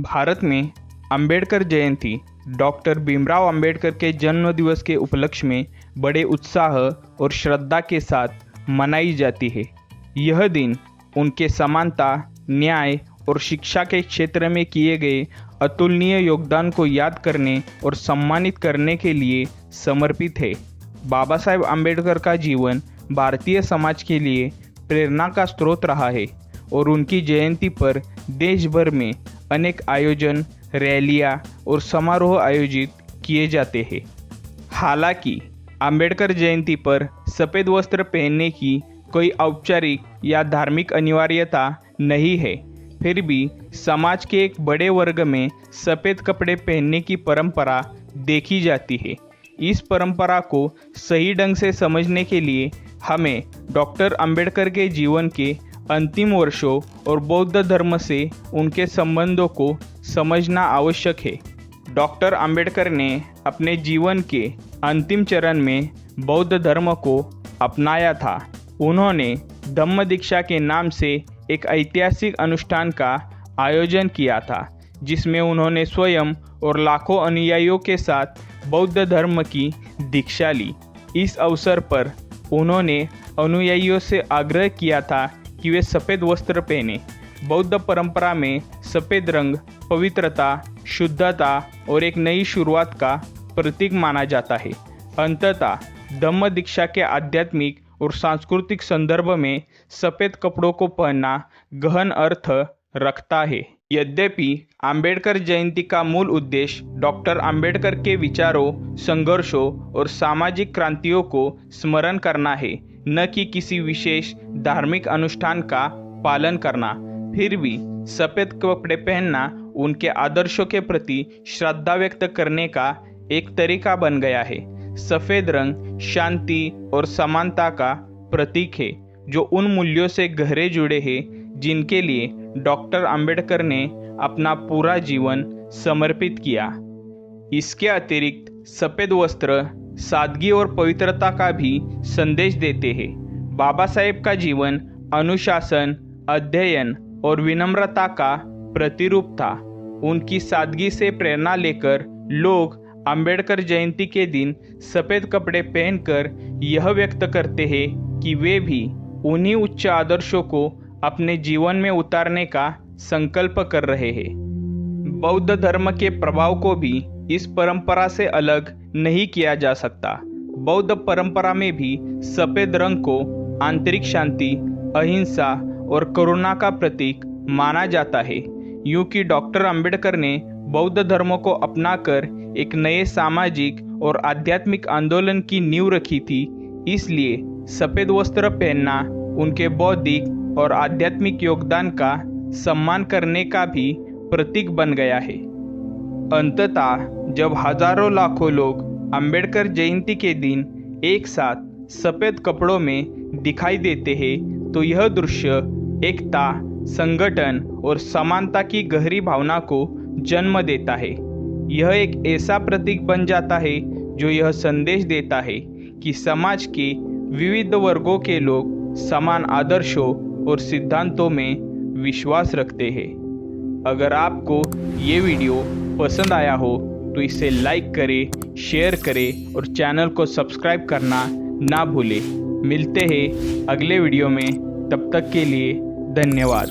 भारत में अंबेडकर जयंती डॉक्टर भीमराव अंबेडकर के जन्म दिवस के उपलक्ष्य में बड़े उत्साह और श्रद्धा के साथ मनाई जाती है। यह दिन उनके समानता, न्याय और शिक्षा के क्षेत्र में किए गए अतुलनीय योगदान को याद करने और सम्मानित करने के लिए समर्पित है। बाबा साहेब अंबेडकर का जीवन भारतीय समाज के लिए प्रेरणा का स्रोत रहा है और उनकी जयंती पर देश भर में अनेक आयोजन, रैलियां और समारोह आयोजित किए जाते हैं। हालांकि अंबेडकर जयंती पर सफ़ेद वस्त्र पहनने की कोई औपचारिक या धार्मिक अनिवार्यता नहीं है, फिर भी समाज के एक बड़े वर्ग में सफ़ेद कपड़े पहनने की परंपरा देखी जाती है। इस परंपरा को सही ढंग से समझने के लिए हमें डॉक्टर अंबेडकर के जीवन के अंतिम वर्षों और बौद्ध धर्म से उनके संबंधों को समझना आवश्यक है। डॉक्टर अंबेडकर ने अपने जीवन के अंतिम चरण में बौद्ध धर्म को अपनाया था। उन्होंने धम्म दीक्षा के नाम से एक ऐतिहासिक अनुष्ठान का आयोजन किया था, जिसमें उन्होंने स्वयं और लाखों अनुयायियों के साथ बौद्ध धर्म की दीक्षा ली। इस अवसर पर उन्होंने अनुयायियों से आग्रह किया था कि वे सफ़ेद वस्त्र पहने। बौद्ध परंपरा में सफ़ेद रंग पवित्रता, शुद्धता और एक नई शुरुआत का प्रतीक माना जाता है। अंततः धम्म दीक्षा के आध्यात्मिक और सांस्कृतिक संदर्भ में सफ़ेद कपड़ों को पहनना गहन अर्थ रखता है। यद्यपि अंबेडकर जयंती का मूल उद्देश्य डॉक्टर अंबेडकर के विचारों, संघर्षों और सामाजिक क्रांतियों को स्मरण करना है, न कि किसी विशेष धार्मिक अनुष्ठान का पालन करना, फिर भी सफ़ेद कपड़े पहनना उनके आदर्शों के प्रति श्रद्धा व्यक्त करने का एक तरीका बन गया है। सफ़ेद रंग शांति और समानता का प्रतीक है, जो उन मूल्यों से गहरे जुड़े हैं जिनके लिए डॉक्टर अंबेडकर ने अपना पूरा जीवन समर्पित किया। इसके अतिरिक्त सफ़ेद वस्त्र सादगी और पवित्रता का भी संदेश देते हैं। बाबा साहेब का जीवन अनुशासन, अध्ययन और विनम्रता का प्रतिरूप था। उनकी सादगी से प्रेरणा लेकर लोग अंबेडकर जयंती के दिन सफ़ेद कपड़े पहनकर यह व्यक्त करते हैं कि वे भी उन्हीं उच्च आदर्शों को अपने जीवन में उतारने का संकल्प कर रहे हैं। बौद्ध धर्म के प्रभाव को भी इस परंपरा से अलग नहीं किया जा सकता। बौद्ध परंपरा में भी सफ़ेद रंग को आंतरिक शांति, अहिंसा और करुणा का प्रतीक माना जाता है। यूं कि डॉक्टर अंबेडकर ने बौद्ध धर्म को अपनाकर एक नए सामाजिक और आध्यात्मिक आंदोलन की नींव रखी थी, इसलिए सफ़ेद वस्त्र पहनना उनके बौद्धिक और आध्यात्मिक योगदान का सम्मान करने का भी प्रतीक बन गया है। अंततः जब हजारों लाखों लोग अंबेडकर जयंती के दिन एक साथ सफ़ेद कपड़ों में दिखाई देते हैं, तो यह दृश्य एकता, संगठन और समानता की गहरी भावना को जन्म देता है। यह एक ऐसा प्रतीक बन जाता है जो यह संदेश देता है कि समाज के विविध वर्गों के लोग समान आदर्शों और सिद्धांतों में विश्वास रखते हैं। अगर आपको ये वीडियो पसंद आया हो तो इसे लाइक करें, शेयर करें और चैनल को सब्सक्राइब करना ना भूलें। मिलते हैं अगले वीडियो में, तब तक के लिए धन्यवाद।